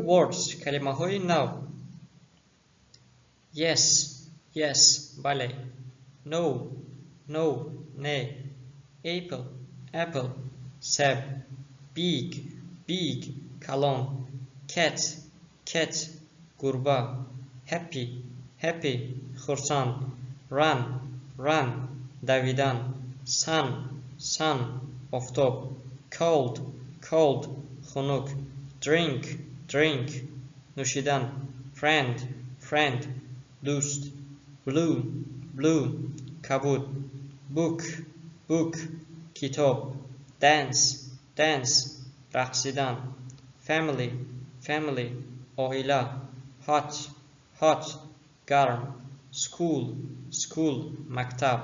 words کلمه‌های نو. Yes, yes, بله. No, no, نه. Apple, apple, سب. Big, big, کلان. Cat, cat, گربه. Happy, happy, خرسند. Run, run, دویدن. Sun, sun, آفتاب. Cold, cold, خنک. Drink, drink, نوشیدن. Friend, friend, دوست. Blue, blue, کبود. Book, book, کتاب. Dance, dance, رقصیدن. Family, family, عائله. Hot, hot, گرم. School, school, مکتب.